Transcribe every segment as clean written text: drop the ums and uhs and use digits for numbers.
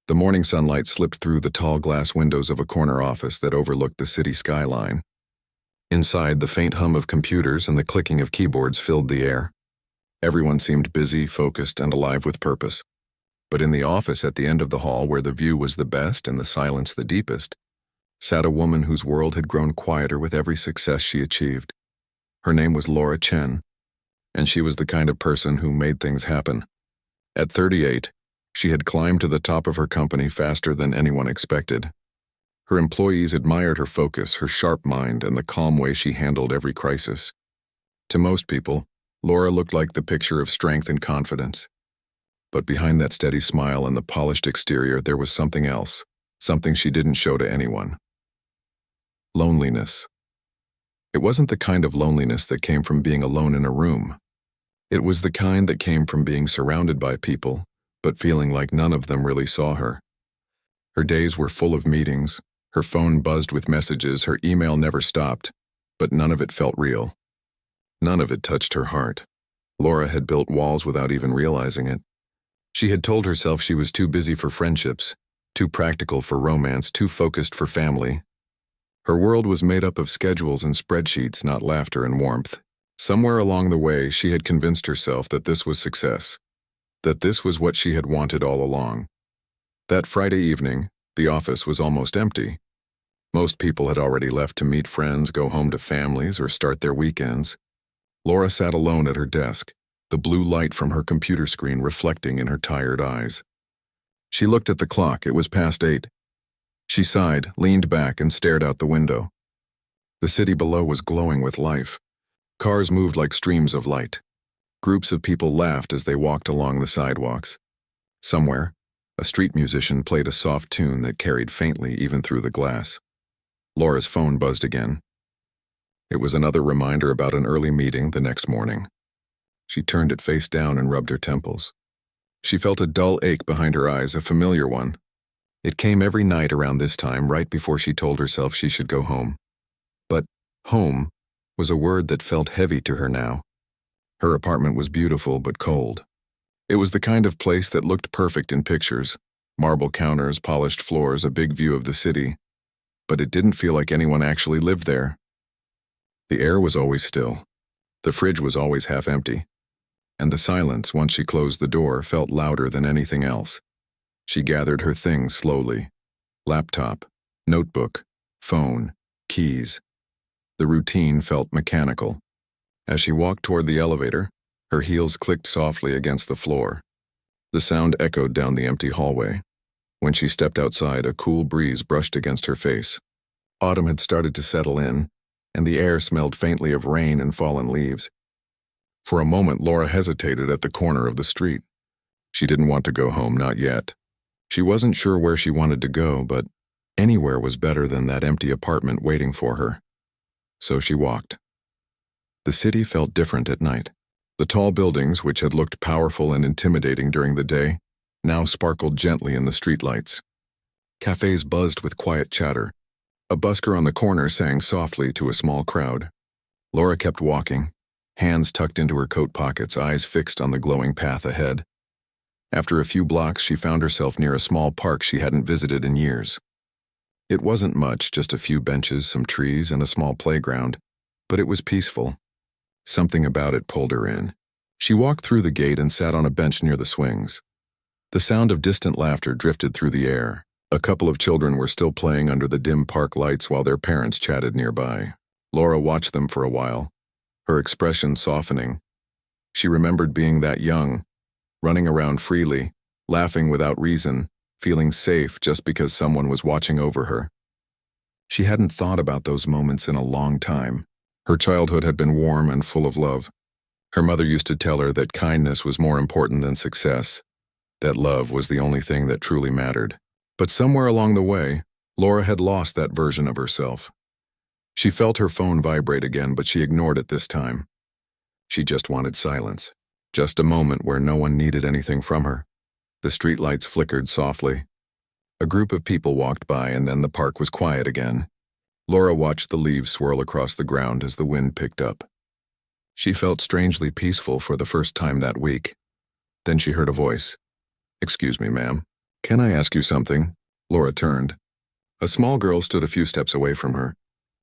The morning sunlight slipped through the tall glass windows of a corner office that overlooked the city skyline. Inside, the faint hum of computers and the clicking of keyboards filled the air. Everyone seemed busy, focused, and alive with purpose. But in the office at the end of the hall, where the view was the best and the silence the deepest, sat a woman whose world had grown quieter with every success she achieved. Her name was Laura Chen, and she was the kind of person who made things happen. At 38, she had climbed to the top of her company faster than anyone expected. Her employees admired her focus, her sharp mind, and the calm way she handled every crisis. To most people, Laura looked like the picture of strength and confidence. But behind that steady smile and the polished exterior, there was something else, something she didn't show to anyone. Loneliness. It wasn't the kind of loneliness that came from being alone in a room. It was the kind that came from being surrounded by people, but feeling like none of them really saw her. Her days were full of meetings, her phone buzzed with messages, her email never stopped, but none of it felt real. None of it touched her heart. Laura had built walls without even realizing it. She had told herself she was too busy for friendships, too practical for romance, too focused for family. Her world was made up of schedules and spreadsheets, not laughter and warmth. Somewhere along the way, she had convinced herself that this was success, that this was what she had wanted all along. That Friday evening, the office was almost empty. Most people had already left to meet friends, go home to families, or start their weekends. Laura sat alone at her desk, the blue light from her computer screen reflecting in her tired eyes. She looked at the clock. It was past 8. She sighed, leaned back, and stared out the window. The city below was glowing with life. Cars moved like streams of light. Groups of people laughed as they walked along the sidewalks. Somewhere, a street musician played a soft tune that carried faintly even through the glass. Laura's phone buzzed again. It was another reminder about an early meeting the next morning. She turned it face down and rubbed her temples. She felt a dull ache behind her eyes, a familiar one. It came every night around this time, right before she told herself she should go home. But home was a word that felt heavy to her now. Her apartment was beautiful but cold. It was the kind of place that looked perfect in pictures, marble counters, polished floors, a big view of the city. But it didn't feel like anyone actually lived there. The air was always still. The fridge was always half empty. And the silence, once she closed the door, felt louder than anything else. She gathered her things slowly. Laptop, notebook, phone, keys. The routine felt mechanical. As she walked toward the elevator, her heels clicked softly against the floor. The sound echoed down the empty hallway. When she stepped outside, a cool breeze brushed against her face. Autumn had started to settle in, and the air smelled faintly of rain and fallen leaves. For a moment, Laura hesitated at the corner of the street. She didn't want to go home, not yet. She wasn't sure where she wanted to go, but anywhere was better than that empty apartment waiting for her. So she walked. The city felt different at night. The tall buildings, which had looked powerful and intimidating during the day, now sparkled gently in the streetlights. Cafes buzzed with quiet chatter. A busker on the corner sang softly to a small crowd. Laura kept walking, hands tucked into her coat pockets, eyes fixed on the glowing path ahead. After a few blocks, she found herself near a small park she hadn't visited in years. It wasn't much, just a few benches, some trees, and a small playground, but it was peaceful. Something about it pulled her in. She walked through the gate and sat on a bench near the swings. The sound of distant laughter drifted through the air. A couple of children were still playing under the dim park lights while their parents chatted nearby. Laura watched them for a while, her expression softening. She remembered being that young, running around freely, laughing without reason, feeling safe just because someone was watching over her. She hadn't thought about those moments in a long time. Her childhood had been warm and full of love. Her mother used to tell her that kindness was more important than success, that love was the only thing that truly mattered. But somewhere along the way, Laura had lost that version of herself. She felt her phone vibrate again, but she ignored it this time. She just wanted silence. Just a moment where no one needed anything from her. The streetlights flickered softly. A group of people walked by, and then the park was quiet again. Laura watched the leaves swirl across the ground as the wind picked up. She felt strangely peaceful for the first time that week. Then she heard a voice. "Excuse me, ma'am. Can I ask you something? Laura turned. A small girl stood a few steps away from her.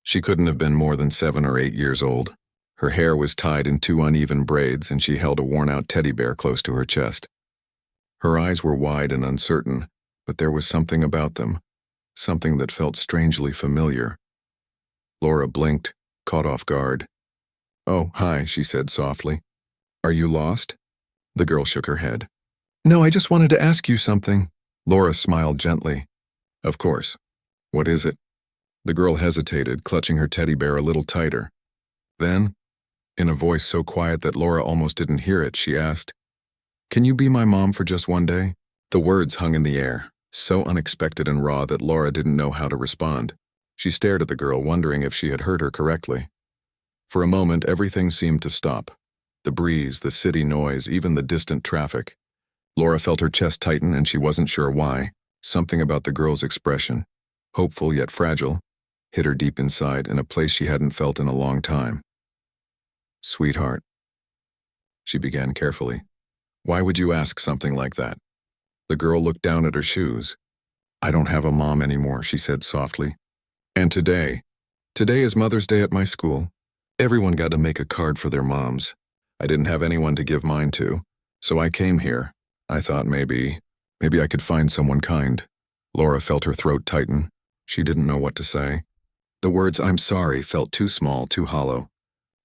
She couldn't have been more than 7 or 8 years old. Her hair was tied in 2 uneven braids, and she held a worn-out teddy bear close to her chest. Her eyes were wide and uncertain, but there was something about them, something that felt strangely familiar. Laura blinked, caught off guard. "Oh, hi," she said softly. "Are you lost?" The girl shook her head. "No, I just wanted to ask you something." Laura smiled gently. "Of course. What is it?" The girl hesitated, clutching her teddy bear a little tighter. Then, in a voice so quiet that Laura almost didn't hear it, she asked, "Can you be my mom for just one day?" The words hung in the air, so unexpected and raw that Laura didn't know how to respond. She stared at the girl, wondering if she had heard her correctly. For a moment, everything seemed to stop. The breeze, the city noise, even the distant traffic. Laura felt her chest tighten, and she wasn't sure why. Something about the girl's expression, hopeful yet fragile, hit her deep inside in a place she hadn't felt in a long time. "Sweetheart," she began carefully, "why would you ask something like that?" The girl looked down at her shoes. "I don't have a mom anymore," she said softly. "And today is Mother's Day at my school. Everyone got to make a card for their moms. I didn't have anyone to give mine to, so I came here. I thought maybe I could find someone kind." Laura felt her throat tighten. She didn't know what to say. The words "I'm sorry" felt too small, too hollow.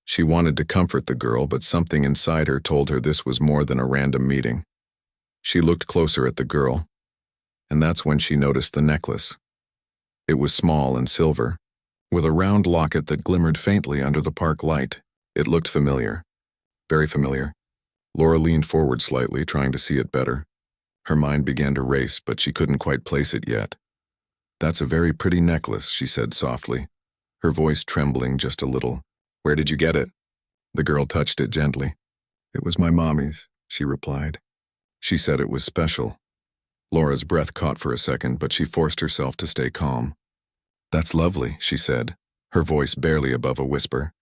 She wanted to comfort the girl, but something inside her told her this was more than a random meeting. She looked closer at the girl, and that's when she noticed the necklace. It was small and silver, with a round locket that glimmered faintly under the park light. It looked familiar. Very familiar. Laura leaned forward slightly, trying to see it better. Her mind began to race, but she couldn't quite place it yet. "That's a very pretty necklace," she said softly, her voice trembling just a little. "Where did you get it?" The girl touched it gently. "It was my mommy's," she replied. She said it was special. Laura's breath caught for a second, but she forced herself to stay calm. "That's lovely," she said, her voice barely above a whisper.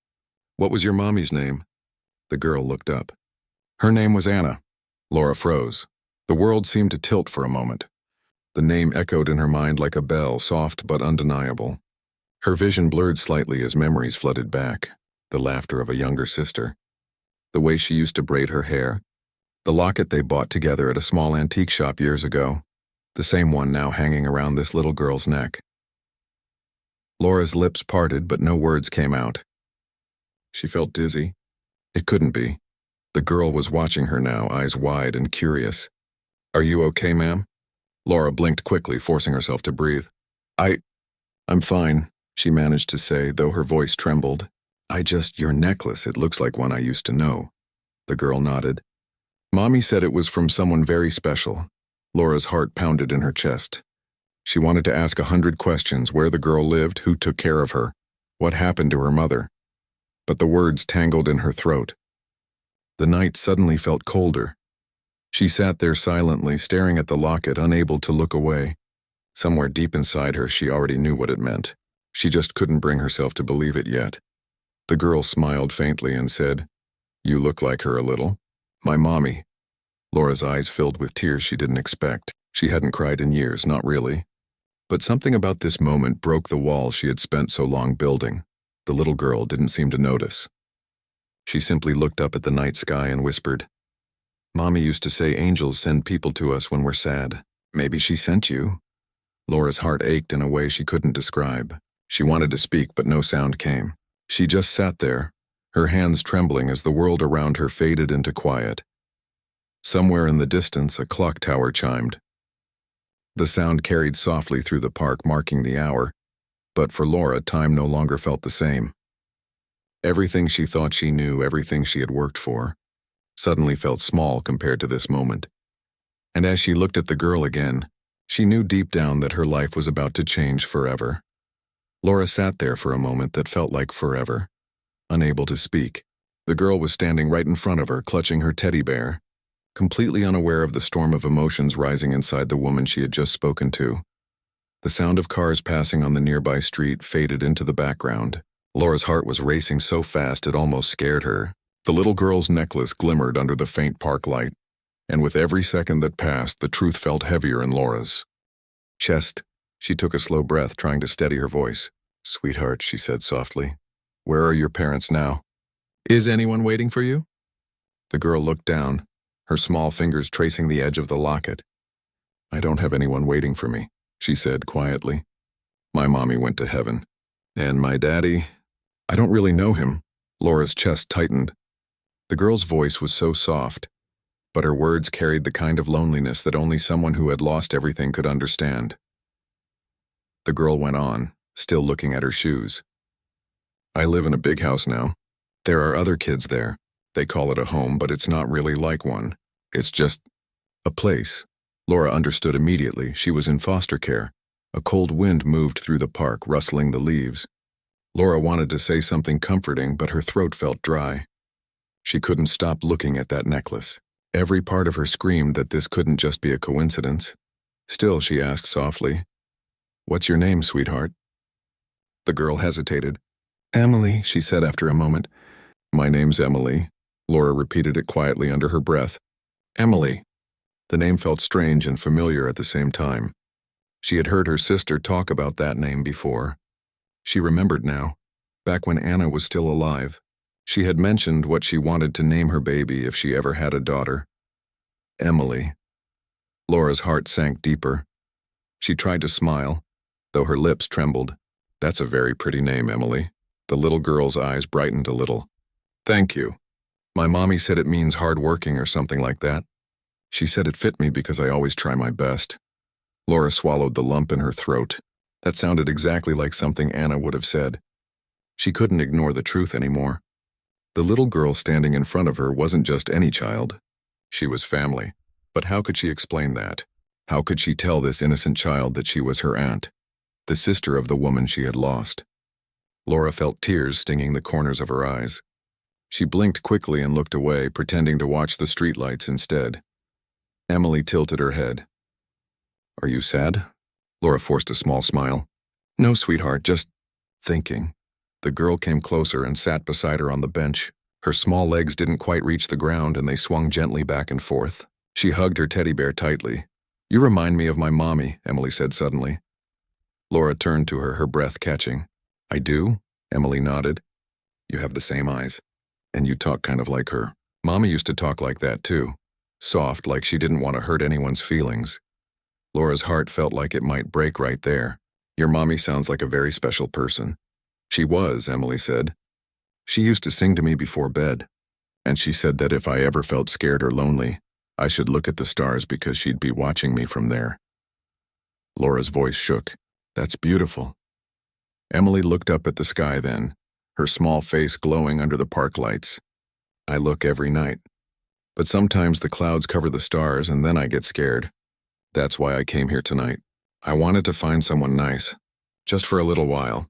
"What was your mommy's name?" The girl looked up. "Her name was Anna." Laura froze. The world seemed to tilt for a moment. The name echoed in her mind like a bell, soft but undeniable. Her vision blurred slightly as memories flooded back. The laughter of a younger sister. The way she used to braid her hair. The locket they bought together at a small antique shop years ago. The same one now hanging around this little girl's neck. Laura's lips parted, but no words came out. She felt dizzy. It couldn't be. The girl was watching her now, eyes wide and curious. "Are you okay, ma'am?" Laura blinked quickly, forcing herself to breathe. I'm fine," she managed to say, though her voice trembled. Your necklace, it looks like one I used to know." The girl nodded. "Mommy said it was from someone very special." Laura's heart pounded in her chest. She wanted to ask 100 questions: where the girl lived, who took care of her, what happened to her mother. But the words tangled in her throat. The night suddenly felt colder. She sat there silently, staring at the locket, unable to look away. Somewhere deep inside her, she already knew what it meant. She just couldn't bring herself to believe it yet. The girl smiled faintly and said, "You look like her a little." "My mommy." Laura's eyes filled with tears she didn't expect. She hadn't cried in years, not really. But something about this moment broke the wall she had spent so long building. The little girl didn't seem to notice. She simply looked up at the night sky and whispered, "Mommy used to say angels send people to us when we're sad. Maybe she sent you." Laura's heart ached in a way she couldn't describe. She wanted to speak, but no sound came. She just sat there, her hands trembling as the world around her faded into quiet. Somewhere in the distance, a clock tower chimed. The sound carried softly through the park, marking the hour, but for Laura, time no longer felt the same. Everything she thought she knew, everything she had worked for, suddenly felt small compared to this moment. And as she looked at the girl again, she knew deep down that her life was about to change forever. Laura sat there for a moment that felt like forever, unable to speak. The girl was standing right in front of her, clutching her teddy bear, completely unaware of the storm of emotions rising inside the woman she had just spoken to. The sound of cars passing on the nearby street faded into the background. Laura's heart was racing so fast it almost scared her. The little girl's necklace glimmered under the faint park light. And with every second that passed, the truth felt heavier in Laura's chest. She took a slow breath, trying to steady her voice. "Sweetheart," she said softly, "where are your parents now? Is anyone waiting for you?" The girl looked down, her small fingers tracing the edge of the locket. "I don't have anyone waiting for me," she said quietly. "My mommy went to heaven. And my daddy, I don't really know him." Laura's chest tightened. The girl's voice was so soft, but her words carried the kind of loneliness that only someone who had lost everything could understand. The girl went on, still looking at her shoes. "I live in a big house now. There are other kids there. They call it a home, but it's not really like one. It's just a place." Laura understood immediately. She was in foster care. A cold wind moved through the park, rustling the leaves. Laura wanted to say something comforting, but her throat felt dry. She couldn't stop looking at that necklace. Every part of her screamed that this couldn't just be a coincidence. Still, she asked softly, "What's your name, sweetheart?" The girl hesitated. "Emily," she said after a moment. "My name's Emily." Laura repeated it quietly under her breath. "Emily." The name felt strange and familiar at the same time. She had heard her sister talk about that name before. She remembered now, back when Anna was still alive. She had mentioned what she wanted to name her baby if she ever had a daughter. Emily. Laura's heart sank deeper. She tried to smile, though her lips trembled. "That's a very pretty name, Emily." The little girl's eyes brightened a little. "Thank you. My mommy said it means hard-working or something like that. She said it fit me because I always try my best." Laura swallowed the lump in her throat. That sounded exactly like something Anna would have said. She couldn't ignore the truth anymore. The little girl standing in front of her wasn't just any child. She was family. But how could she explain that? How could she tell this innocent child that she was her aunt, the sister of the woman she had lost? Laura felt tears stinging the corners of her eyes. She blinked quickly and looked away, pretending to watch the streetlights instead. Emily tilted her head. "Are you sad?" Laura forced a small smile. "No, sweetheart, just thinking." The girl came closer and sat beside her on the bench. Her small legs didn't quite reach the ground and they swung gently back and forth. She hugged her teddy bear tightly. "You remind me of my mommy," Emily said suddenly. Laura turned to her, her breath catching. "I do?" Emily nodded. "You have the same eyes. And you talk kind of like her. Mommy used to talk like that too. Soft, like she didn't want to hurt anyone's feelings." Laura's heart felt like it might break right there. "Your mommy sounds like a very special person." "She was," Emily said. "She used to sing to me before bed. And she said that if I ever felt scared or lonely, I should look at the stars because she'd be watching me from there." Laura's voice shook. "That's beautiful." Emily looked up at the sky then, her small face glowing under the park lights. "I look every night. But sometimes the clouds cover the stars and then I get scared. That's why I came here tonight. I wanted to find someone nice, just for a little while."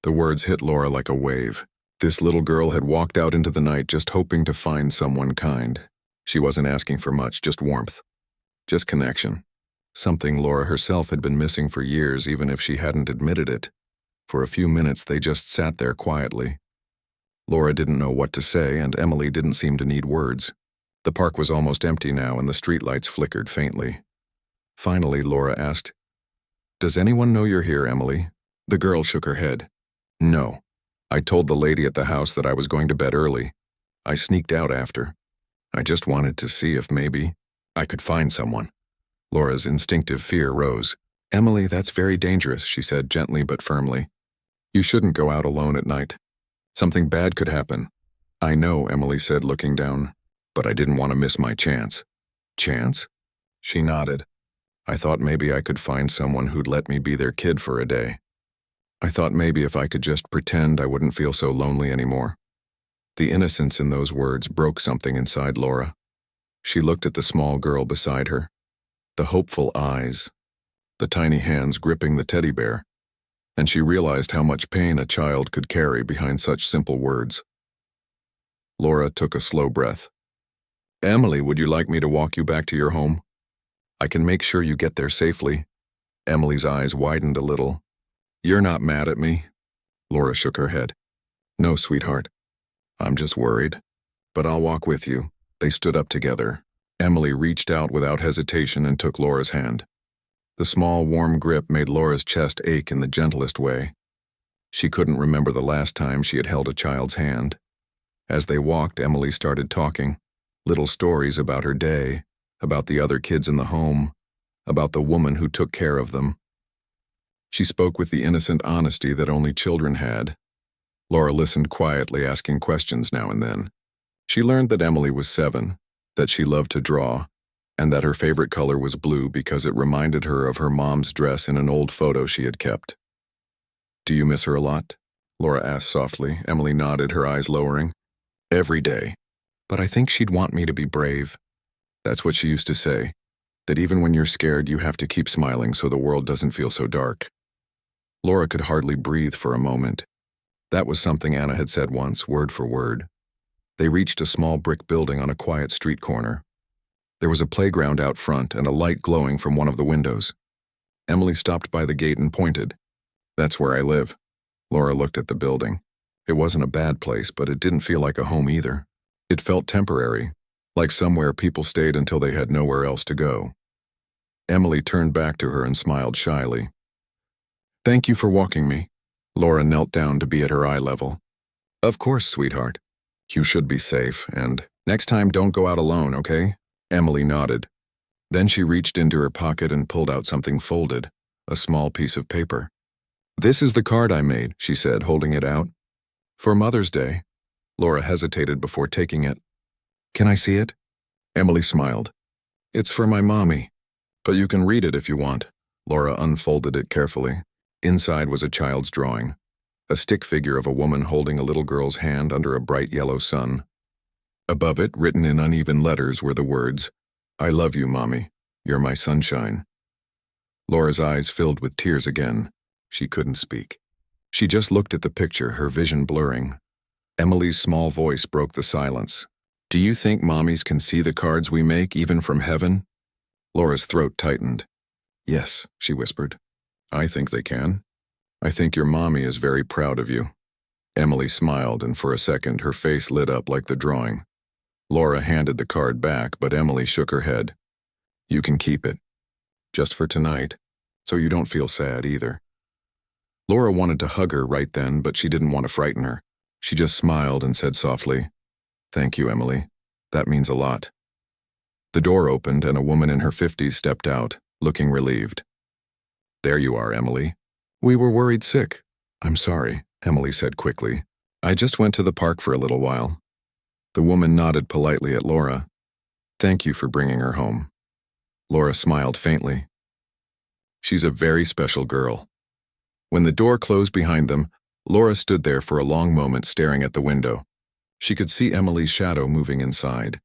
The words hit Laura like a wave. This little girl had walked out into the night just hoping to find someone kind. She wasn't asking for much, just warmth. Just connection. Something Laura herself had been missing for years, even if she hadn't admitted it. For a few minutes they just sat there quietly. Laura didn't know what to say, and Emily didn't seem to need words. The park was almost empty now, and the streetlights flickered faintly. Finally, Laura asked, "Does anyone know you're here, Emily?" The girl shook her head. "No. I told the lady at the house that I was going to bed early. I sneaked out after. I just wanted to see if maybe I could find someone." Laura's instinctive fear rose. "Emily, that's very dangerous," she said gently but firmly. "You shouldn't go out alone at night. Something bad could happen." "I know," Emily said, looking down, "but I didn't want to miss my chance." "Chance?" She nodded. "I thought maybe I could find someone who'd let me be their kid for a day. I thought maybe if I could just pretend I wouldn't feel so lonely anymore." The innocence in those words broke something inside Laura. She looked at the small girl beside her, the hopeful eyes, the tiny hands gripping the teddy bear, and she realized how much pain a child could carry behind such simple words. Laura took a slow breath. "Emily, would you like me to walk you back to your home? I can make sure you get there safely." Emily's eyes widened a little. "You're not mad at me?" Laura shook her head. "No, sweetheart. I'm just worried. But I'll walk with you." They stood up together, Emily reached out without hesitation and took Laura's hand. The small, warm grip made Laura's chest ache in the gentlest way. She couldn't remember the last time she had held a child's hand. As they walked, Emily started talking, little stories about her day, about the other kids in the home, about the woman who took care of them. She spoke with the innocent honesty that only children had. Laura listened quietly, asking questions now and then. She learned that Emily was 7, that she loved to draw, and that her favorite color was blue because it reminded her of her mom's dress in an old photo she had kept. "Do you miss her a lot?" Laura asked softly. Emily nodded, her eyes lowering. "Every day. But I think she'd want me to be brave." That's what she used to say, that even when you're scared, you have to keep smiling so the world doesn't feel so dark. Laura could hardly breathe for a moment. That was something Anna had said once, word for word. They reached a small brick building on a quiet street corner. There was a playground out front and a light glowing from one of the windows. Emily stopped by the gate and pointed. "That's where I live." Laura looked at the building. It wasn't a bad place, but it didn't feel like a home either. It felt temporary, like somewhere people stayed until they had nowhere else to go. Emily turned back to her and smiled shyly. "Thank you for walking me." Laura knelt down to be at her eye level. "Of course, sweetheart. You should be safe, and next time don't go out alone, okay?" Emily nodded. Then she reached into her pocket and pulled out something folded, a small piece of paper. "This is the card I made," she said, holding it out. "For Mother's Day." Laura hesitated before taking it. "Can I see it?" Emily smiled. "It's for my mommy, but you can read it if you want." Laura unfolded it carefully. Inside was a child's drawing, a stick figure of a woman holding a little girl's hand under a bright yellow sun. Above it, written in uneven letters, were the words, "I love you, Mommy. You're my sunshine." Laura's eyes filled with tears again. She couldn't speak. She just looked at the picture, her vision blurring. Emily's small voice broke the silence. "Do you think mommies can see the cards we make, even from heaven?" Laura's throat tightened. "Yes," she whispered. "I think they can. I think your mommy is very proud of you." Emily smiled, and for a second her face lit up like the drawing. Laura handed the card back, but Emily shook her head. "You can keep it. Just for tonight, so you don't feel sad either." Laura wanted to hug her right then, but she didn't want to frighten her. She just smiled and said softly, "Thank you, Emily. That means a lot." The door opened and a woman in her 50s stepped out, looking relieved. "There you are, Emily. We were worried sick." "I'm sorry," Emily said quickly. "I just went to the park for a little while." The woman nodded politely at Laura. "Thank you for bringing her home." Laura smiled faintly. "She's a very special girl." When the door closed behind them, Laura stood there for a long moment staring at the window. She could see Emily's shadow moving inside.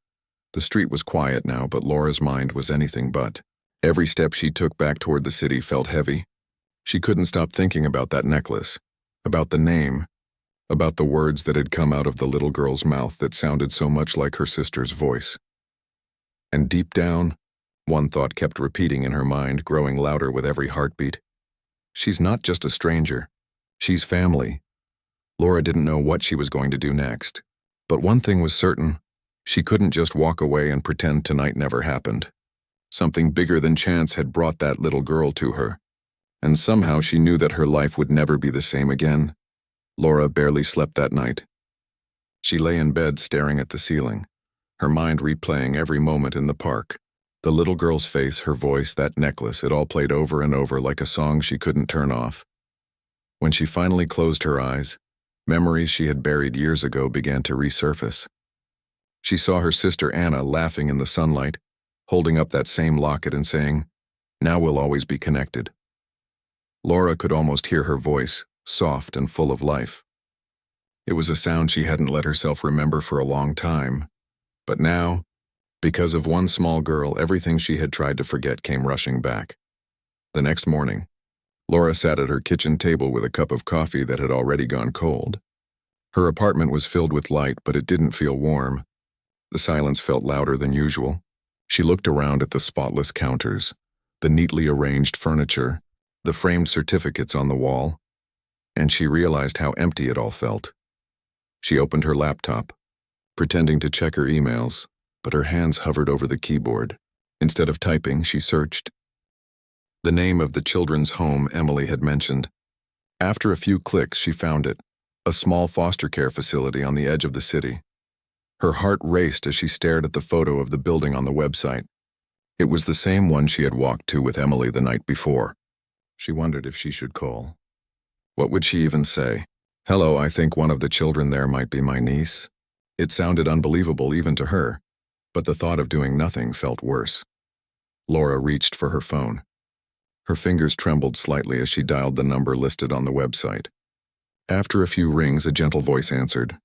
The street was quiet now, but Laura's mind was anything but. Every step she took back toward the city felt heavy. She couldn't stop thinking about that necklace, about the name, about the words that had come out of the little girl's mouth that sounded so much like her sister's voice. And deep down, one thought kept repeating in her mind, growing louder with every heartbeat. She's not just a stranger. She's family. Laura didn't know what she was going to do next. But one thing was certain. She couldn't just walk away and pretend tonight never happened. Something bigger than chance had brought that little girl to her. And somehow she knew that her life would never be the same again. Laura barely slept that night. She lay in bed staring at the ceiling, her mind replaying every moment in the park. The little girl's face, her voice, that necklace, it all played over and over like a song she couldn't turn off. When she finally closed her eyes, memories she had buried years ago began to resurface. She saw her sister Anna laughing in the sunlight, holding up that same locket and saying, "Now we'll always be connected." Laura could almost hear her voice, soft and full of life. It was a sound she hadn't let herself remember for a long time. But now, because of one small girl, everything she had tried to forget came rushing back. The next morning, Laura sat at her kitchen table with a cup of coffee that had already gone cold. Her apartment was filled with light, but it didn't feel warm. The silence felt louder than usual. She looked around at the spotless counters, the neatly arranged furniture, the framed certificates on the wall, and she realized how empty it all felt. She opened her laptop, pretending to check her emails, but her hands hovered over the keyboard. Instead of typing, she searched the name of the children's home Emily had mentioned. After a few clicks, she found it, a small foster care facility on the edge of the city. Her heart raced as she stared at the photo of the building on the website. It was the same one she had walked to with Emily the night before. She wondered if she should call. What would she even say? "Hello, I think one of the children there might be my niece." It sounded unbelievable even to her, but the thought of doing nothing felt worse. Laura reached for her phone. Her fingers trembled slightly as she dialed the number listed on the website. After a few rings, a gentle voice answered.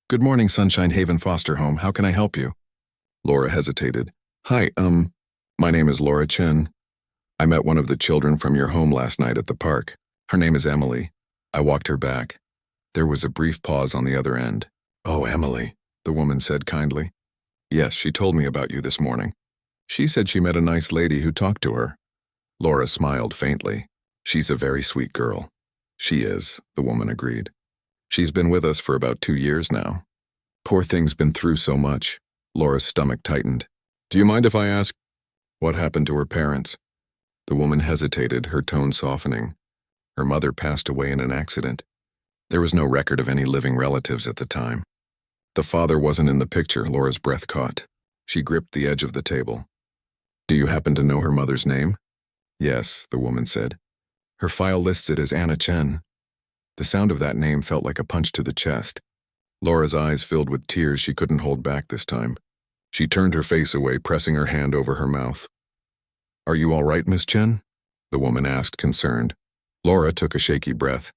"Good morning, Sunshine Haven Foster Home. How can I help you?" Laura hesitated. "Hi, my name is Laura Chen. I met one of the children from your home last night at the park. Her name is Emily." I walked her back. There was a brief pause on the other end. "Oh, Emily," the woman said kindly. "Yes, she told me about you this morning. She said she met a nice lady who talked to her." Laura smiled faintly. "She's a very sweet girl." "She is," the woman agreed. "She's been with us for about 2 years now." "Poor thing's been through so much." Laura's stomach tightened. "Do you mind if I ask what happened to her parents?" The woman hesitated, her tone softening. Her mother passed away in an accident. There was no record of any living relatives at the time. The father wasn't in the picture. Laura's breath caught. She gripped the edge of the table. "Do you happen to know her mother's name?" "Yes," the woman said. "Her file lists it as Anna Chen." The sound of that name felt like a punch to the chest. Laura's eyes filled with tears she couldn't hold back this time. She turned her face away, pressing her hand over her mouth. "Are you all right, Miss Chen?" the woman asked, concerned. Laura took a shaky breath.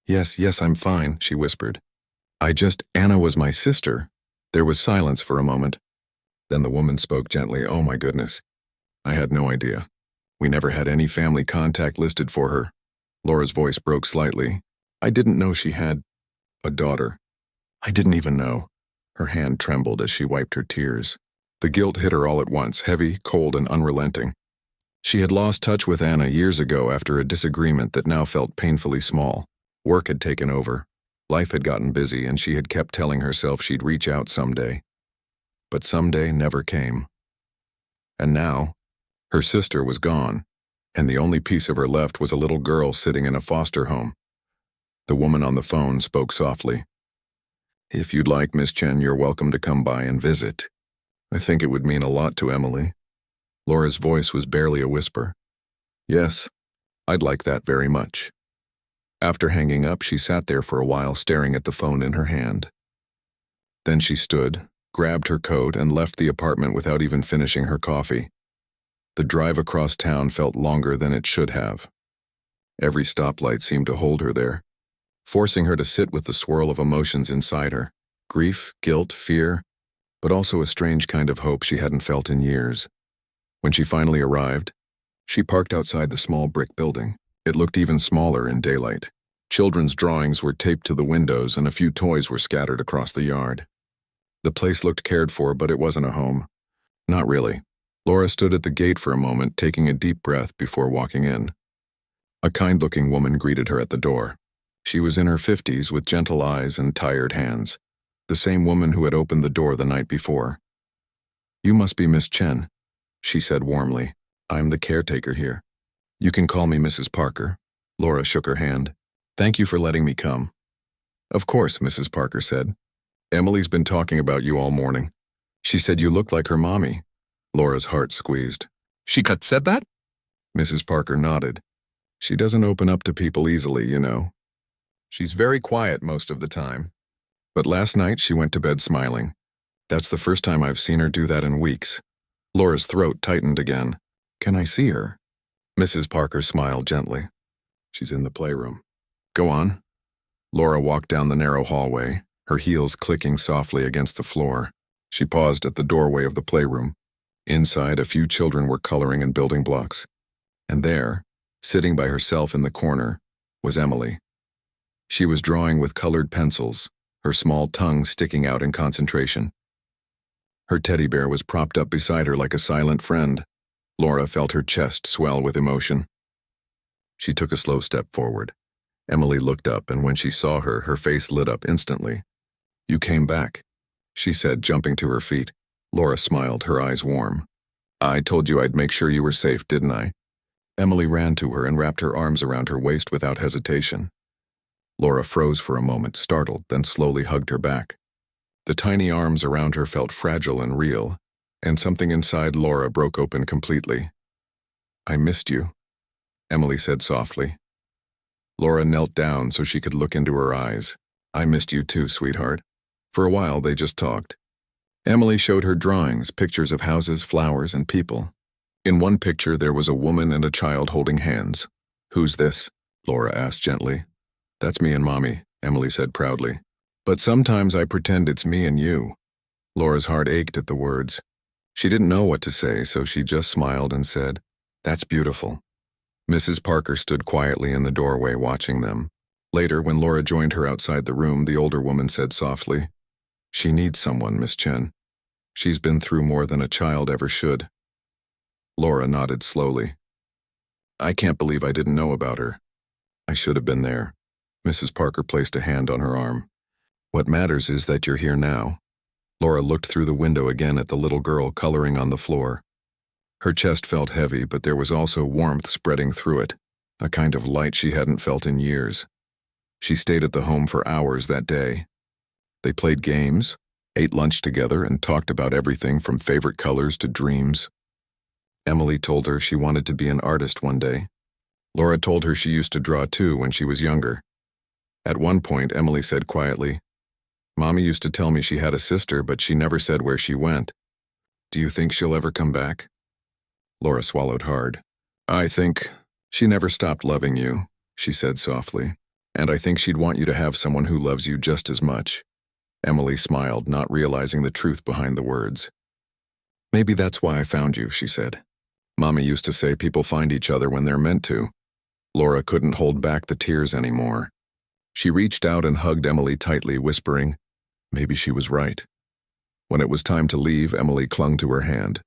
Yes, I'm fine," she whispered. Anna was my sister." There was silence for a moment. Then the woman spoke gently. "Oh my goodness. I had no idea. We never had any family contact listed for her." Laura's voice broke slightly. "I didn't know she had a daughter. I didn't even know." Her hand trembled as she wiped her tears. The guilt hit her all at once, heavy, cold, and unrelenting. She had lost touch with Anna years ago after a disagreement that now felt painfully small. Work had taken over. Life had gotten busy, and she had kept telling herself she'd reach out someday. But someday never came. And now, her sister was gone, and the only piece of her left was a little girl sitting in a foster home. The woman on the phone spoke softly. "If you'd like, Miss Chen, you're welcome to come by and visit. I think it would mean a lot to Emily." Laura's voice was barely a whisper. "Yes, I'd like that very much." After hanging up, she sat there for a while, staring at the phone in her hand. Then she stood, grabbed her coat, and left the apartment without even finishing her coffee. The drive across town felt longer than it should have. Every stoplight seemed to hold her there, forcing her to sit with the swirl of emotions inside her. Grief, guilt, fear, but also a strange kind of hope she hadn't felt in years. When she finally arrived, she parked outside the small brick building. It looked even smaller in daylight. Children's drawings were taped to the windows, and a few toys were scattered across the yard. The place looked cared for, but it wasn't a home. Not really. Laura stood at the gate for a moment, taking a deep breath before walking in. A kind-looking woman greeted her at the door. She was in her 50s with gentle eyes and tired hands, the same woman who had opened the door the night before. "You must be Miss Chen," she said warmly. "I'm the caretaker here. You can call me Mrs. Parker." Laura shook her hand. "Thank you for letting me come." "Of course," Mrs. Parker said. "Emily's been talking about you all morning. She said you looked like her mommy." Laura's heart squeezed. "She said that?" Mrs. Parker nodded. "She doesn't open up to people easily, you know. She's very quiet most of the time. But last night she went to bed smiling. That's the first time I've seen her do that in weeks." Laura's throat tightened again. "Can I see her?" Mrs. Parker smiled gently. "She's in the playroom." "Go on." Laura walked down the narrow hallway, her heels clicking softly against the floor. She paused at the doorway of the playroom. Inside, a few children were coloring and building blocks. And there, sitting by herself in the corner, was Emily. She was drawing with colored pencils, her small tongue sticking out in concentration. Her teddy bear was propped up beside her like a silent friend. Laura felt her chest swell with emotion. She took a slow step forward. Emily looked up, and when she saw her, her face lit up instantly. "You came back," she said, jumping to her feet. Laura smiled, her eyes warm. I told you I'd make sure you were safe, didn't I? Emily ran to her and wrapped her arms around her waist without hesitation. Laura froze for a moment, startled, then slowly hugged her back. The tiny arms around her felt fragile and real, and something inside Laura broke open completely. I missed you, Emily said softly. Laura knelt down so she could look into her eyes. I missed you too, sweetheart. For a while, they just talked. Emily showed her drawings, pictures of houses, flowers, and people. In one picture, there was a woman and a child holding hands. Who's this? Laura asked gently. That's me and Mommy, Emily said proudly. But sometimes I pretend it's me and you. Laura's heart ached at the words. She didn't know what to say, so she just smiled and said, That's beautiful. Mrs. Parker stood quietly in the doorway watching them. Later, when Laura joined her outside the room, the older woman said softly, She needs someone, Miss Chen. She's been through more than a child ever should. Laura nodded slowly. I can't believe I didn't know about her. I should have been there. Mrs. Parker placed a hand on her arm. What matters is that you're here now. Laura looked through the window again at the little girl coloring on the floor. Her chest felt heavy, but there was also warmth spreading through it, a kind of light she hadn't felt in years. She stayed at the home for hours that day. They played games, ate lunch together, and talked about everything from favorite colors to dreams. Emily told her she wanted to be an artist one day. Laura told her she used to draw too when she was younger. At one point, Emily said quietly, Mommy used to tell me she had a sister, but she never said where she went. Do you think she'll ever come back? Laura swallowed hard. I think she never stopped loving you, she said softly, and I think she'd want you to have someone who loves you just as much. Emily smiled, not realizing the truth behind the words. Maybe that's why I found you, she said. Mommy used to say people find each other when they're meant to. Laura couldn't hold back the tears anymore. She reached out and hugged Emily tightly, whispering, maybe she was right. When it was time to leave, Emily clung to her hand.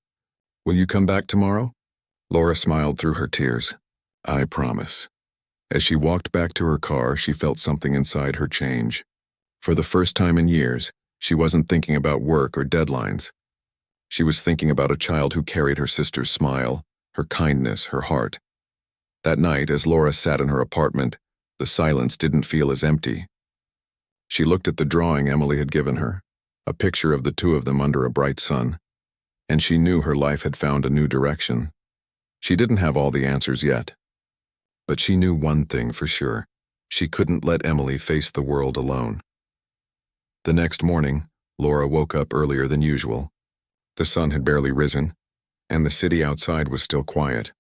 Will you come back tomorrow? Laura smiled through her tears. I promise. As she walked back to her car, she felt something inside her change. For the first time in years, she wasn't thinking about work or deadlines. She was thinking about a child who carried her sister's smile, her kindness, her heart. That night, as Laura sat in her apartment, the silence didn't feel as empty. She looked at the drawing Emily had given her, a picture of the two of them under a bright sun, and she knew her life had found a new direction. She didn't have all the answers yet, but she knew one thing for sure. She couldn't let Emily face the world alone. The next morning, Laura woke up earlier than usual. The sun had barely risen, and the city outside was still quiet.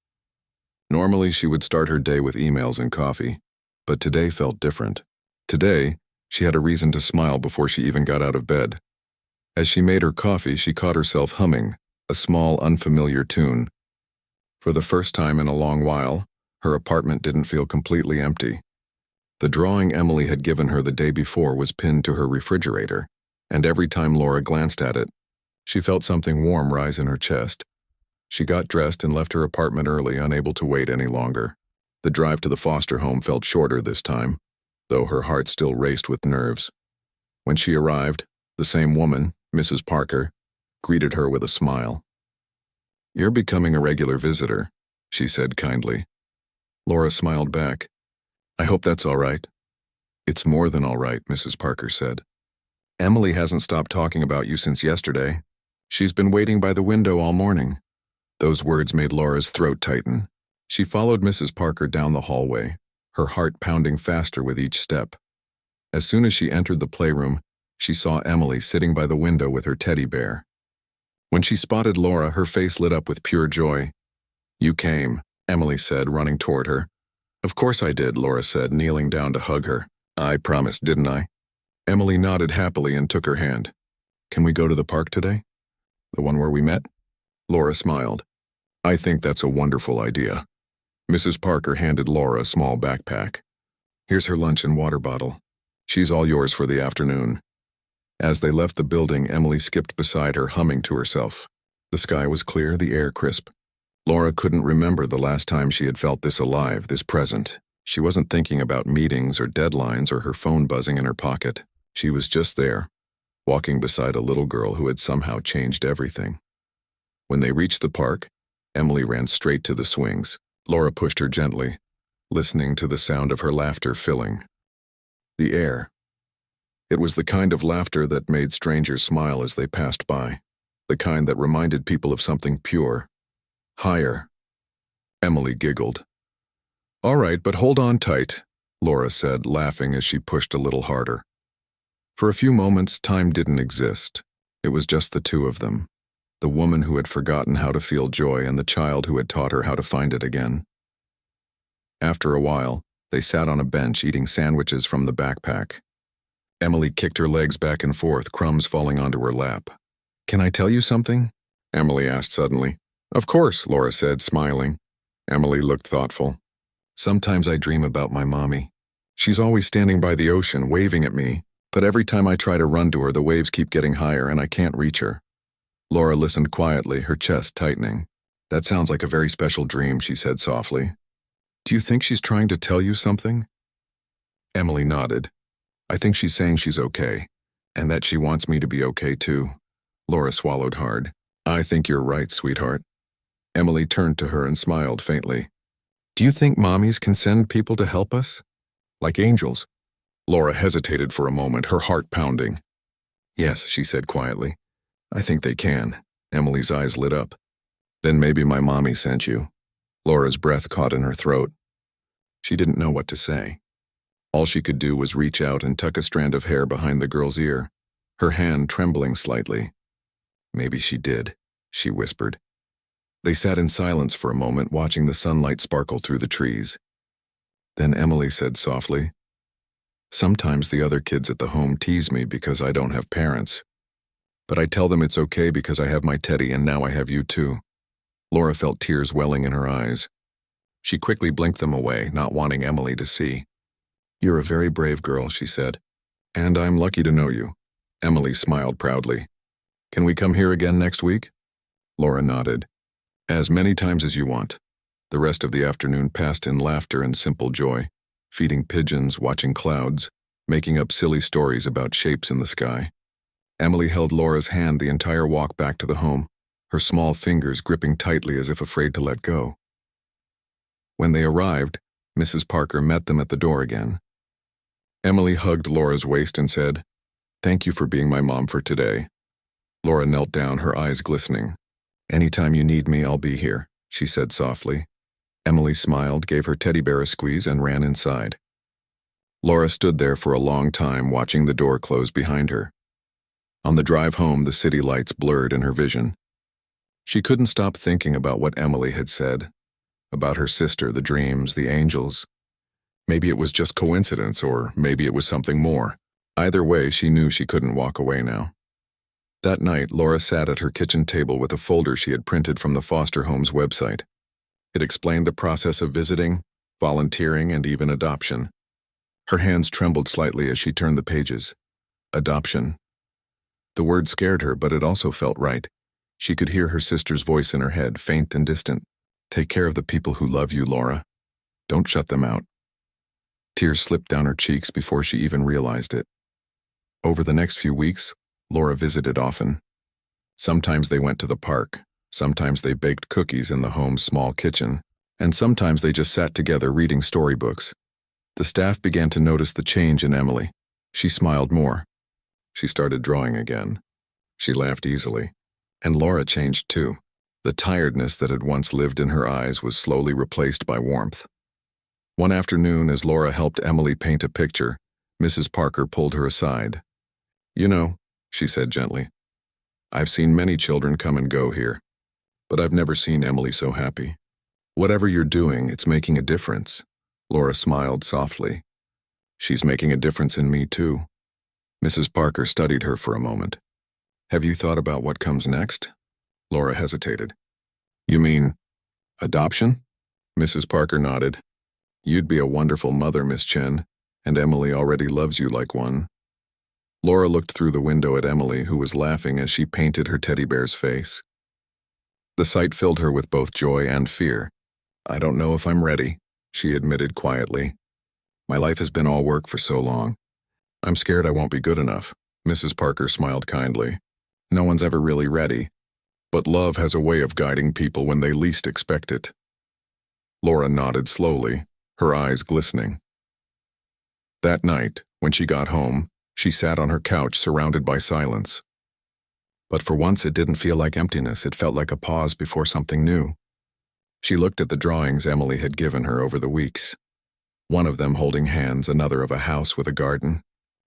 Normally, she would start her day with emails and coffee, but today felt different. Today, she had a reason to smile before she even got out of bed. As she made her coffee, she caught herself humming, a small, unfamiliar tune. For the first time in a long while, her apartment didn't feel completely empty. The drawing Emily had given her the day before was pinned to her refrigerator, and every time Laura glanced at it, she felt something warm rise in her chest. She got dressed and left her apartment early, unable to wait any longer. The drive to the foster home felt shorter this time, though her heart still raced with nerves. When she arrived, the same woman, Mrs. Parker, greeted her with a smile. You're becoming a regular visitor, she said kindly. Laura smiled back. I hope that's all right. It's more than all right, Mrs. Parker said. Emily hasn't stopped talking about you since yesterday. She's been waiting by the window all morning. Those words made Laura's throat tighten. She followed Mrs. Parker down the hallway, her heart pounding faster with each step. As soon as she entered the playroom, she saw Emily sitting by the window with her teddy bear. When she spotted Laura, her face lit up with pure joy. You came, Emily said, running toward her. Of course I did, Laura said, kneeling down to hug her. I promised, didn't I? Emily nodded happily and took her hand. Can we go to the park today? The one where we met? Laura smiled. I think that's a wonderful idea. Mrs. Parker handed Laura a small backpack. Here's her lunch and water bottle. She's all yours for the afternoon. As they left the building, Emily skipped beside her, humming to herself. The sky was clear, the air crisp. Laura couldn't remember the last time she had felt this alive, this present. She wasn't thinking about meetings or deadlines or her phone buzzing in her pocket. She was just there, walking beside a little girl who had somehow changed everything. When they reached the park, Emily ran straight to the swings. Laura pushed her gently, listening to the sound of her laughter filling the air. It was the kind of laughter that made strangers smile as they passed by, the kind that reminded people of something pure, higher. Emily giggled. "All right, but hold on tight," Laura said, laughing as she pushed a little harder. For a few moments, time didn't exist. It was just the two of them, the woman who had forgotten how to feel joy and the child who had taught her how to find it again. After a while, they sat on a bench eating sandwiches from the backpack. Emily kicked her legs back and forth, crumbs falling onto her lap. "Can I tell you something?" Emily asked suddenly. "Of course," Laura said, smiling. Emily looked thoughtful. "Sometimes I dream about my mommy. She's always standing by the ocean, waving at me, but every time I try to run to her, the waves keep getting higher and I can't reach her." Laura listened quietly, her chest tightening. "That sounds like a very special dream," she said softly. "Do you think she's trying to tell you something?" Emily nodded. "I think she's saying she's okay, and that she wants me to be okay too." Laura swallowed hard. "I think you're right, sweetheart." Emily turned to her and smiled faintly. "Do you think mommies can send people to help us? Like angels?" Laura hesitated for a moment, her heart pounding. "Yes," she said quietly. "I think they can." Emily's eyes lit up. "Then maybe my mommy sent you." Laura's breath caught in her throat. She didn't know what to say. All she could do was reach out and tuck a strand of hair behind the girl's ear, her hand trembling slightly. "Maybe she did," she whispered. They sat in silence for a moment, watching the sunlight sparkle through the trees. Then Emily said softly, "Sometimes the other kids at the home tease me because I don't have parents. But I tell them it's okay because I have my Teddy and now I have you too." Laura felt tears welling in her eyes. She quickly blinked them away, not wanting Emily to see. "You're a very brave girl," she said. "And I'm lucky to know you." Emily smiled proudly. "Can we come here again next week?" Laura nodded. "As many times as you want." The rest of the afternoon passed in laughter and simple joy, feeding pigeons, watching clouds, making up silly stories about shapes in the sky. Emily held Laura's hand the entire walk back to the home, her small fingers gripping tightly as if afraid to let go. When they arrived, Mrs. Parker met them at the door again. Emily hugged Laura's waist and said, "Thank you for being my mom for today." Laura knelt down, her eyes glistening. "Anytime you need me, I'll be here," she said softly. Emily smiled, gave her teddy bear a squeeze, and ran inside. Laura stood there for a long time, watching the door close behind her. On the drive home, the city lights blurred in her vision. She couldn't stop thinking about what Emily had said, about her sister, the dreams, the angels. Maybe it was just coincidence, or maybe it was something more. Either way, she knew she couldn't walk away now. That night, Laura sat at her kitchen table with a folder she had printed from the foster home's website. It explained the process of visiting, volunteering, and even adoption. Her hands trembled slightly as she turned the pages. Adoption. The word scared her, but it also felt right. She could hear her sister's voice in her head, faint and distant. "Take care of the people who love you, Laura. Don't shut them out." Tears slipped down her cheeks before she even realized it. Over the next few weeks, Laura visited often. Sometimes they went to the park, sometimes they baked cookies in the home's small kitchen, and sometimes they just sat together reading storybooks. The staff began to notice the change in Emily. She smiled more. She started drawing again. She laughed easily. And Laura changed too. The tiredness that had once lived in her eyes was slowly replaced by warmth. One afternoon, as Laura helped Emily paint a picture, Mrs. Parker pulled her aside. "You know," she said gently, "I've seen many children come and go here, but I've never seen Emily so happy. Whatever you're doing, it's making a difference." Laura smiled softly. "She's making a difference in me too." Mrs. Parker studied her for a moment. "Have you thought about what comes next?" Laura hesitated. "You mean adoption?" Mrs. Parker nodded. "You'd be a wonderful mother, Miss Chen, and Emily already loves you like one." Laura looked through the window at Emily, who was laughing as she painted her teddy bear's face. The sight filled her with both joy and fear. "I don't know if I'm ready," she admitted quietly. "My life has been all work for so long. I'm scared I won't be good enough." Mrs. Parker smiled kindly. No one's ever really ready, but love has a way of guiding people when they least expect it. Laura nodded slowly, her eyes glistening. That night, when she got home, she sat on her couch surrounded by silence. But for once it didn't feel like emptiness, it felt like a pause before something new. She looked at the drawings Emily had given her over the weeks. One of them holding hands, another of a house with a garden,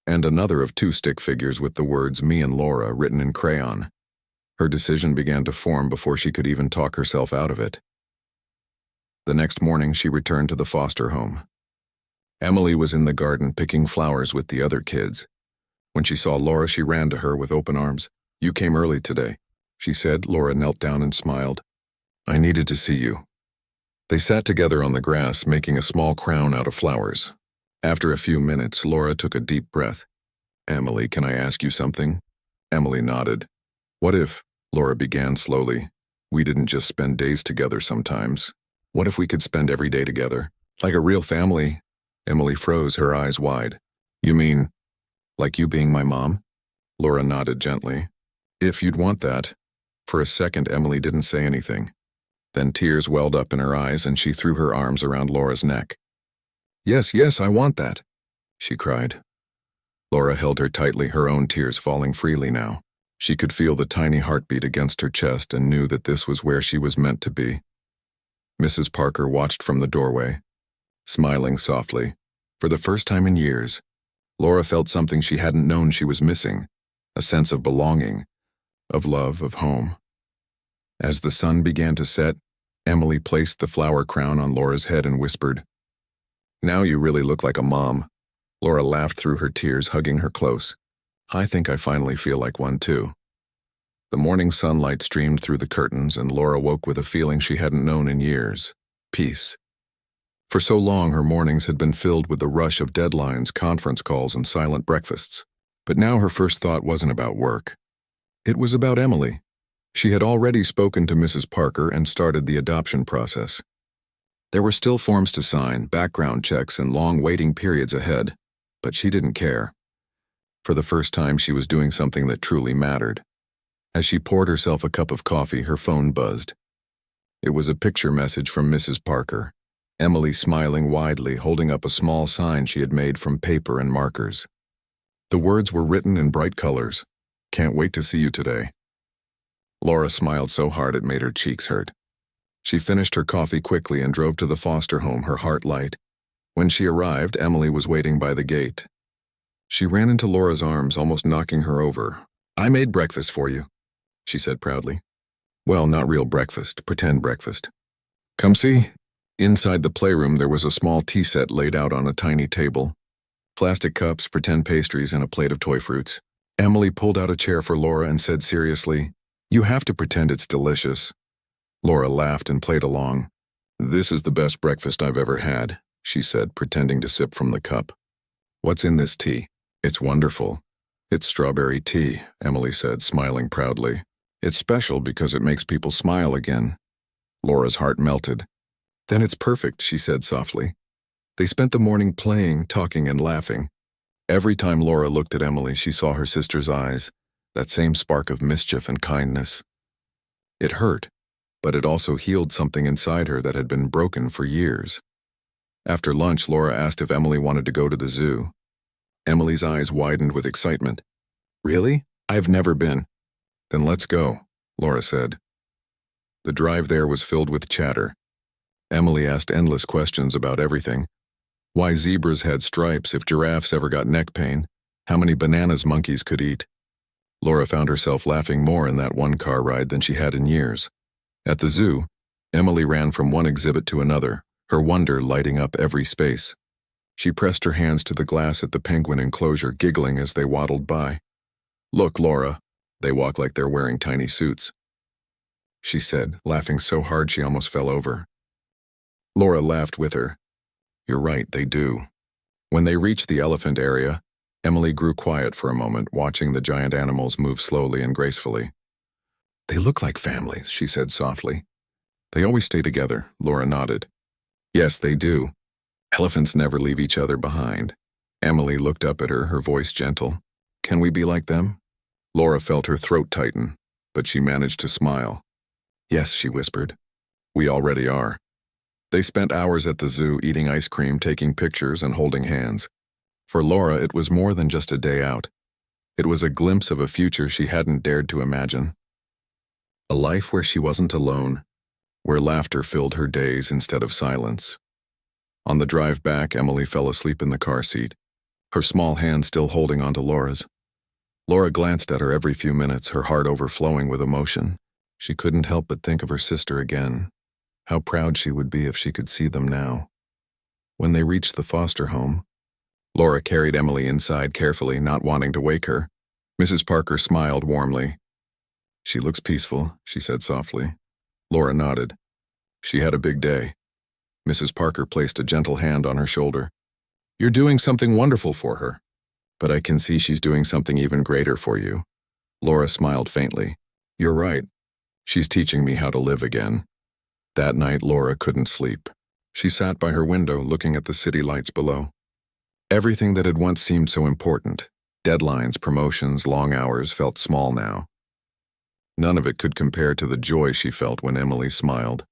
and another of two stick figures with the words "Me and Laura" written in crayon. Her decision began to form before she could even talk herself out of it. The next morning she returned to the foster home. Emily was in the garden picking flowers with the other kids. When she saw Laura, she ran to her with open arms. "You came early today," she said. Laura knelt down and smiled. "I needed to see you." They sat together on the grass, making a small crown out of flowers. After a few minutes, Laura took a deep breath. "Emily, can I ask you something?" Emily nodded. "What if," Laura began slowly, "we didn't just spend days together sometimes? What if we could spend every day together? Like a real family?" Emily froze, her eyes wide. "You mean, like you being my mom?" Laura nodded gently. "If you'd want that." For a second, Emily didn't say anything. Then tears welled up in her eyes and she threw her arms around Laura's neck. "Yes, yes, I want that," she cried. Laura held her tightly, her own tears falling freely now. She could feel the tiny heartbeat against her chest and knew that this was where she was meant to be. Mrs. Parker watched from the doorway, smiling softly. For the first time in years, Laura felt something she hadn't known she was missing, a sense of belonging, of love, of home. As the sun began to set, Emily placed the flower crown on Laura's head and whispered, "Now you really look like a mom." Laura laughed through her tears, hugging her close. "I think I finally feel like one too." The morning sunlight streamed through the curtains and Laura woke with a feeling she hadn't known in years: peace. For so long her mornings had been filled with the rush of deadlines, conference calls, and silent breakfasts. But now her first thought wasn't about work. It was about Emily. She had already spoken to Mrs. Parker and started the adoption process. There were still forms to sign, background checks, and long waiting periods ahead, but she didn't care. For the first time, she was doing something that truly mattered. As she poured herself a cup of coffee, her phone buzzed. It was a picture message from Mrs. Parker, Emily smiling widely, holding up a small sign she had made from paper and markers. The words were written in bright colors. "Can't wait to see you today." Laura smiled so hard it made her cheeks hurt. She finished her coffee quickly and drove to the foster home, her heart light. When she arrived, Emily was waiting by the gate. She ran into Laura's arms, almost knocking her over. "I made breakfast for you," she said proudly. "Well, not real breakfast, pretend breakfast. Come see." Inside the playroom there was a small tea set laid out on a tiny table. Plastic cups, pretend pastries, and a plate of toy fruits. Emily pulled out a chair for Laura and said seriously, "You have to pretend it's delicious." Laura laughed and played along. "This is the best breakfast I've ever had," she said, pretending to sip from the cup. "What's in this tea?" "It's wonderful." "It's strawberry tea," Emily said, smiling proudly. "It's special because it makes people smile again." Laura's heart melted. "Then it's perfect," she said softly. They spent the morning playing, talking, and laughing. Every time Laura looked at Emily, she saw her sister's eyes, that same spark of mischief and kindness. It hurt, but it also healed something inside her that had been broken for years. After lunch, Laura asked if Emily wanted to go to the zoo. Emily's eyes widened with excitement. "Really? I've never been." "Then let's go," Laura said. The drive there was filled with chatter. Emily asked endless questions about everything. Why zebras had stripes, if giraffes ever got neck pain, how many bananas monkeys could eat. Laura found herself laughing more in that one car ride than she had in years. At the zoo, Emily ran from one exhibit to another, her wonder lighting up every space. She pressed her hands to the glass at the penguin enclosure, giggling as they waddled by. "Look, Laura, they walk like they're wearing tiny suits," she said, laughing so hard she almost fell over. Laura laughed with her. "You're right, they do." When they reached the elephant area, Emily grew quiet for a moment, watching the giant animals move slowly and gracefully. "They look like families," she said softly. "They always stay together," Laura nodded. "Yes, they do. Elephants never leave each other behind." Emily looked up at her, her voice gentle. Can we be like them? Laura felt her throat tighten, but she managed to smile. Yes, she whispered. We already are. They spent hours at the zoo eating ice cream, taking pictures, and holding hands. For Laura, it was more than just a day out. It was a glimpse of a future she hadn't dared to imagine. A life where she wasn't alone, where laughter filled her days instead of silence. On the drive back, Emily fell asleep in the car seat, her small hand still holding onto Laura's. Laura glanced at her every few minutes, her heart overflowing with emotion. She couldn't help but think of her sister again. How proud she would be if she could see them now. When they reached the foster home, Laura carried Emily inside carefully, not wanting to wake her. Mrs. Parker smiled warmly. She looks peaceful, she said softly. Laura nodded. She had a big day. Mrs. Parker placed a gentle hand on her shoulder. You're doing something wonderful for her. But I can see she's doing something even greater for you. Laura smiled faintly. You're right. She's teaching me how to live again. That night, Laura couldn't sleep. She sat by her window looking at the city lights below. Everything that had once seemed so important, deadlines, promotions, long hours, felt small now. None of it could compare to the joy she felt when Emily smiled.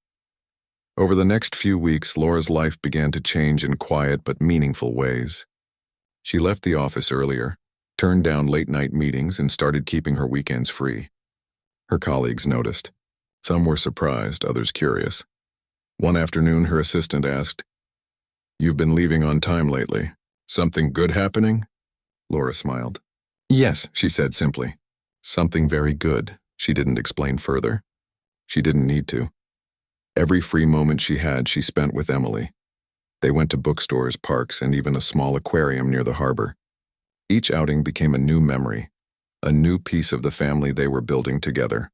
Over the next few weeks, Laura's life began to change in quiet but meaningful ways. She left the office earlier, turned down late-night meetings, and started keeping her weekends free. Her colleagues noticed. Some were surprised, others curious. One afternoon, her assistant asked, You've been leaving on time lately. Something good happening? Laura smiled. Yes, she said simply. Something very good. She didn't explain further. She didn't need to. Every free moment she had, she spent with Emily. They went to bookstores, parks, and even a small aquarium near the harbor. Each outing became a new memory, a new piece of the family they were building together.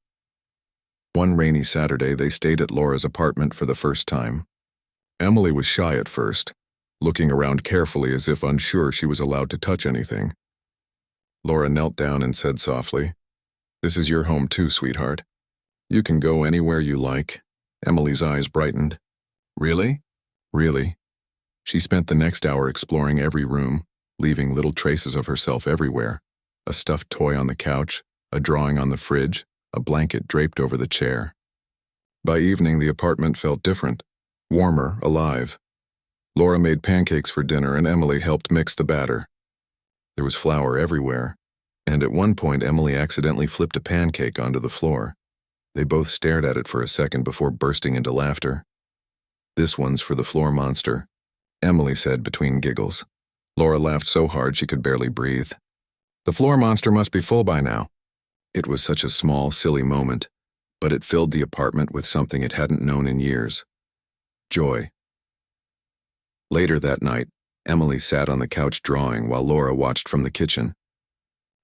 One rainy Saturday, they stayed at Laura's apartment for the first time. Emily was shy at first, looking around carefully as if unsure she was allowed to touch anything. Laura knelt down and said softly, This is your home too, sweetheart. You can go anywhere you like. Emily's eyes brightened. Really? Really. She spent the next hour exploring every room, leaving little traces of herself everywhere. A stuffed toy on the couch, a drawing on the fridge, a blanket draped over the chair. By evening, the apartment felt different, warmer, alive. Laura made pancakes for dinner and Emily helped mix the batter. There was flour everywhere, and at one point Emily accidentally flipped a pancake onto the floor. They both stared at it for a second before bursting into laughter. This one's for the floor monster, Emily said between giggles. Laura laughed so hard she could barely breathe. The floor monster must be full by now. It was such a small, silly moment, but it filled the apartment with something it hadn't known in years. Joy. Later that night, Emily sat on the couch drawing while Laura watched from the kitchen.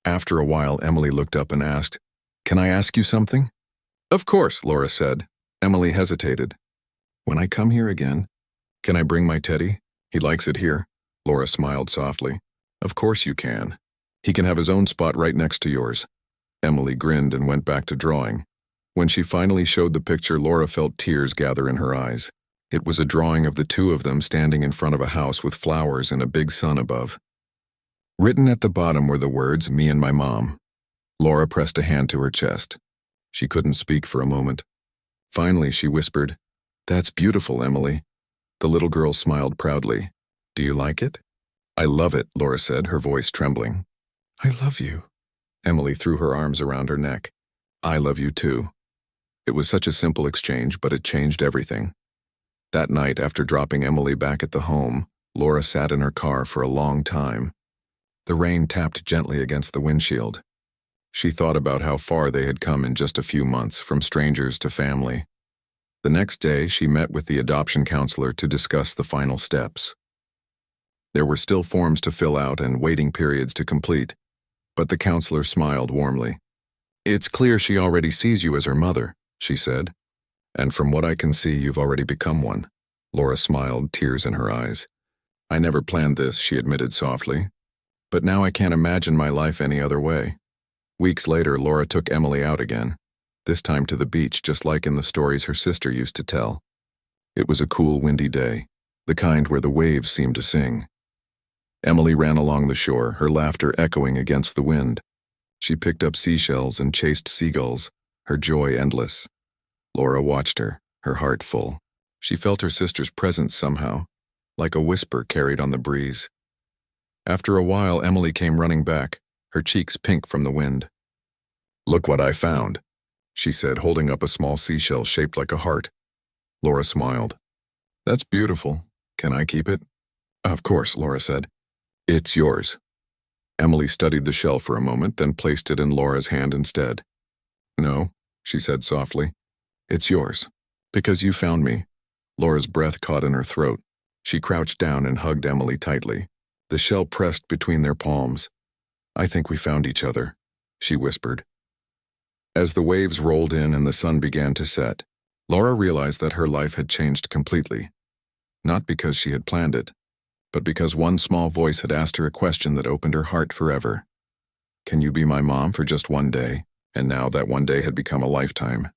After a while, Emily looked up and asked, Can I ask you something? Of course, Laura said. Emily hesitated. When I come here again, can I bring my teddy? He likes it here. Laura smiled softly. Of course you can. He can have his own spot right next to yours. Emily grinned and went back to drawing. When she finally showed the picture, Laura felt tears gather in her eyes. It was a drawing of the two of them standing in front of a house with flowers and a big sun above. Written at the bottom were the words, Me and my mom. Laura pressed a hand to her chest. She couldn't speak for a moment. Finally, she whispered, That's beautiful, Emily. The little girl smiled proudly. Do you like it? I love it, Laura said, her voice trembling. I love you. Emily threw her arms around her neck. I love you too. It was such a simple exchange, but it changed everything. That night, after dropping Emily back at the home, Laura sat in her car for a long time. The rain tapped gently against the windshield. She thought about how far they had come in just a few months, from strangers to family. The next day, she met with the adoption counselor to discuss the final steps. There were still forms to fill out and waiting periods to complete, but the counselor smiled warmly. It's clear she already sees you as her mother, she said. And from what I can see, you've already become one. Laura smiled, tears in her eyes. I never planned this, she admitted softly. But now I can't imagine my life any other way. Weeks later, Laura took Emily out again, this time to the beach, just like in the stories her sister used to tell. It was a cool, windy day, the kind where the waves seemed to sing. Emily ran along the shore, her laughter echoing against the wind. She picked up seashells and chased seagulls, her joy endless. Laura watched her, her heart full. She felt her sister's presence somehow, like a whisper carried on the breeze. After a while, Emily came running back, her cheeks pink from the wind. "Look what I found," she said, holding up a small seashell shaped like a heart. Laura smiled. "That's beautiful. Can I keep it?" "Of course," Laura said. "It's yours." Emily studied the shell for a moment, then placed it in Laura's hand instead. "No," she said softly. "It's yours. Because you found me." Laura's breath caught in her throat. She crouched down and hugged Emily tightly. The shell pressed between their palms. "I think we found each other," she whispered. As the waves rolled in and the sun began to set, Laura realized that her life had changed completely. Not because she had planned it, but because one small voice had asked her a question that opened her heart forever. "Can you be my mom for just one day?" And now that one day had become a lifetime.